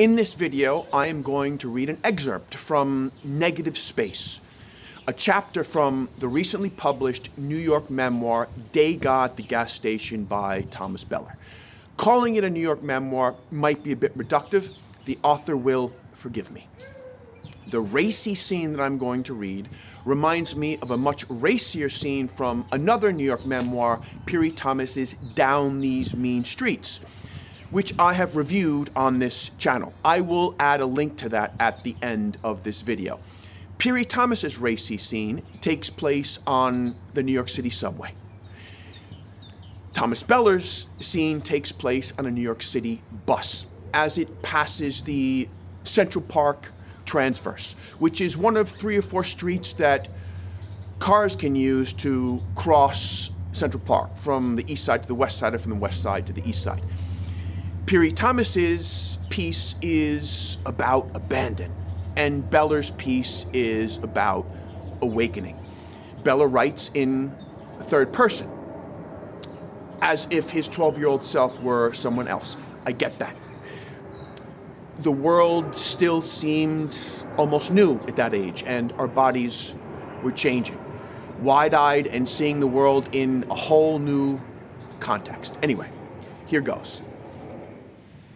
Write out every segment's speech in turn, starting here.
In this video, I am going to read an excerpt from Negative Space, a chapter from the recently published New York memoir, Degas at the Gas Station by Thomas Beller. Calling it a New York memoir might be a bit reductive. The author will forgive me. The racy scene that I'm going to read reminds me of a much racier scene from another New York memoir, Piri Thomas's Down These Mean Streets, which I have reviewed on this channel. I will add a link to that at the end of this video. Piri Thomas's racy scene takes place on the New York City subway. Thomas Beller's scene takes place on a New York City bus as it passes the Central Park Transverse, which is one of 3 or 4 streets that cars can use to cross Central Park from the east side to the west side or from the west side to the east side. Piri Thomas's piece is about abandon, and Beller's piece is about awakening. Beller writes in third person, as if his 12-year-old self were someone else. I get that. The world still seemed almost new at that age, and our bodies were changing, wide-eyed and seeing the world in a whole new context. Anyway, here goes.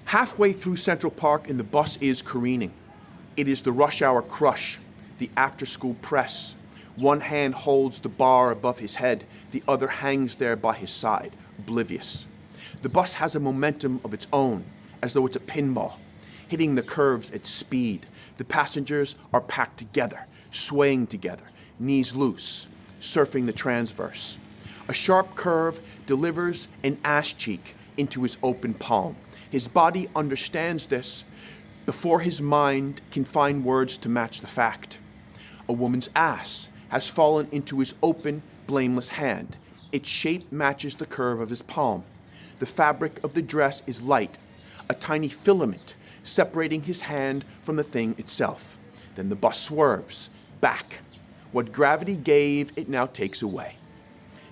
Halfway through Central Park and the bus is careening. It is the rush hour crush, the after-school press. One hand holds the bar above his head, the other hangs there by his side, oblivious. The bus has a momentum of its own, as though it's a pinball, hitting the curves at speed. The passengers are packed together, swaying together, knees loose, surfing the transverse. A sharp curve delivers an ass cheek into his open palm. His body understands this before his mind can find words to match the fact. A woman's ass has fallen into his open, blameless hand. Its shape matches the curve of his palm. The fabric of the dress is light, a tiny filament separating his hand from the thing itself. Then the bus swerves back. What gravity gave, it now takes away.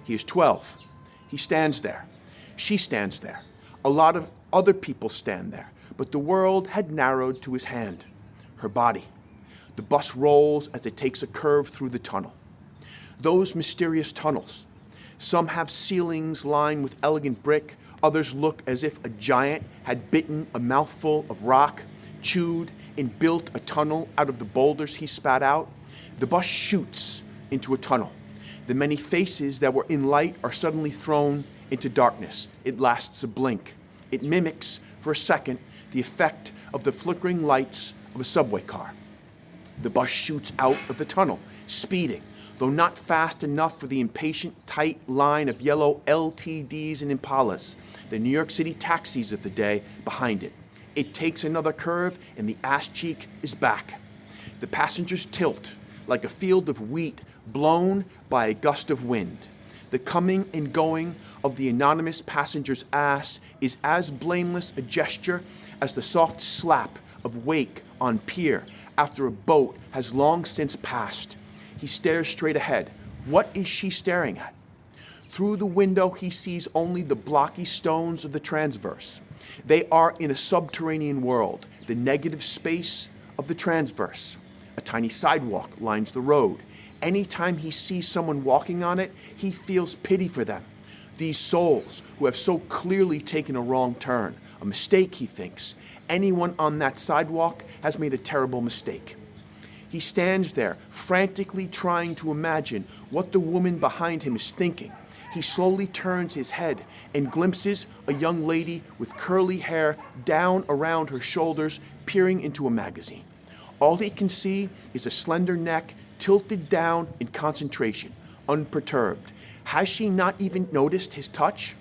He is 12. He stands there. She stands there. A lot of other people stand there, but the world had narrowed to his hand, her body. The bus rolls as it takes a curve through the tunnel. Those mysterious tunnels. Some have ceilings lined with elegant brick. Others look as if a giant had bitten a mouthful of rock, chewed, and built a tunnel out of the boulders he spat out. The bus shoots into a tunnel. The many faces that were in light are suddenly thrown into darkness. It lasts a blink. It mimics, for a second, the effect of the flickering lights of a subway car. The bus shoots out of the tunnel, speeding, though not fast enough for the impatient, tight line of yellow LTDs and Impalas, the New York City taxis of the day, behind it. It takes another curve, and the ass cheek is back. The passengers tilt, like a field of wheat blown by a gust of wind. The coming and going of the anonymous passenger's ass is as blameless a gesture as the soft slap of wake on pier after a boat has long since passed. He stares straight ahead. What is she staring at? Through the window, he sees only the blocky stones of the transverse. They are in a subterranean world, the negative space of the transverse. A tiny sidewalk lines the road. Anytime he sees someone walking on it, he feels pity for them. These souls who have so clearly taken a wrong turn, a mistake, he thinks. Anyone on that sidewalk has made a terrible mistake. He stands there, frantically trying to imagine what the woman behind him is thinking. He slowly turns his head and glimpses a young lady with curly hair down around her shoulders, peering into a magazine. All he can see is a slender neck tilted down in concentration, unperturbed. Has she not even noticed his touch?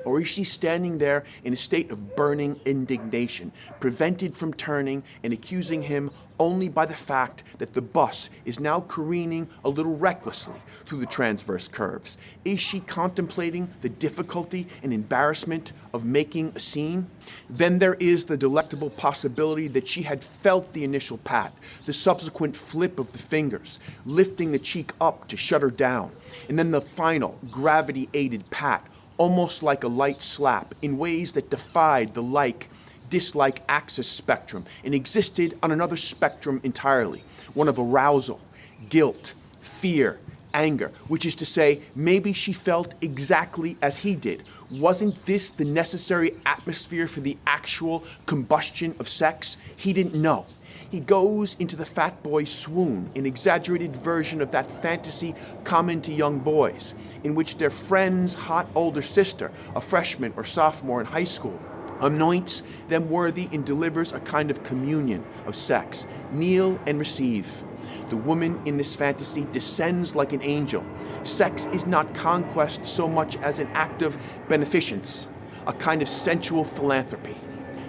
Or is she standing there in a state of burning indignation, prevented from turning and accusing him only by the fact that the bus is now careening a little recklessly through the transverse curves? Is she contemplating the difficulty and embarrassment of making a scene? Then there is the delectable possibility that she had felt the initial pat, the subsequent flip of the fingers, lifting the cheek up to shut her down, and then the final gravity-aided pat, almost like a light slap, in ways that defied the like dislike axis spectrum and existed on another spectrum entirely, one of arousal, guilt, fear, anger, which is to say, maybe she felt exactly as he did. Wasn't this the necessary atmosphere for the actual combustion of sex? He didn't know. He goes into the fat boy swoon, an exaggerated version of that fantasy common to young boys, in which their friend's hot older sister, a freshman or sophomore in high school, anoints them worthy and delivers a kind of communion of sex. Kneel and receive. The woman in this fantasy descends like an angel. Sex is not conquest so much as an act of beneficence, a kind of sensual philanthropy.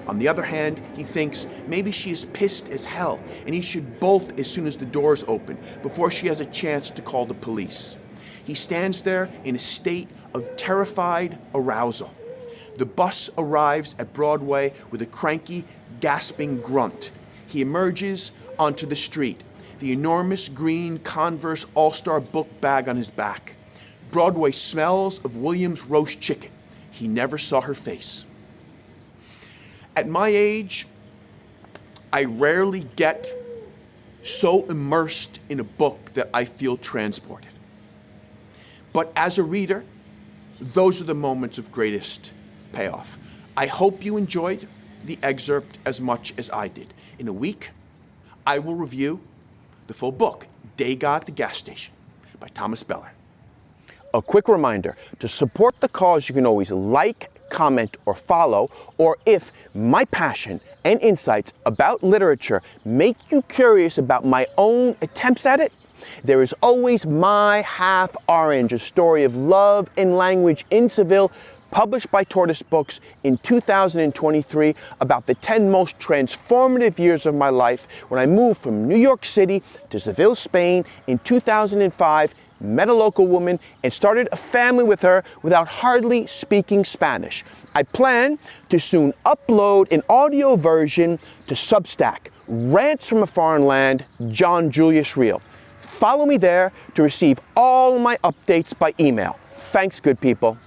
On the other hand, he thinks maybe she is pissed as hell and he should bolt as soon as the doors open, before she has a chance to call the police. He stands there in a state of terrified arousal. The bus arrives at Broadway with a cranky, gasping grunt. He emerges onto the street, the enormous green Converse All-Star book bag on his back. Broadway smells of Williams roast chicken. He never saw her face. At my age, I rarely get so immersed in a book that I feel transported. But as a reader, those are the moments of greatest payoff. I hope you enjoyed the excerpt as much as I did. In a week, I will review the full book, Degas at the Gas Station, by Thomas Beller. A quick reminder, to support the cause, you can always like, comment, or follow, or if my passion and insights about literature make you curious about my own attempts at it, there is always My Half Orange, a story of love and language in Seville, published by Tortoise Books in 2023, about the 10 most transformative years of my life when I moved from New York City to Seville, Spain in 2005, met a local woman, and started a family with her without hardly speaking Spanish. I plan to soon upload an audio version to Substack, Rants from a Foreign Land, John Julius Reel. Follow me there to receive all my updates by email. Thanks, good people.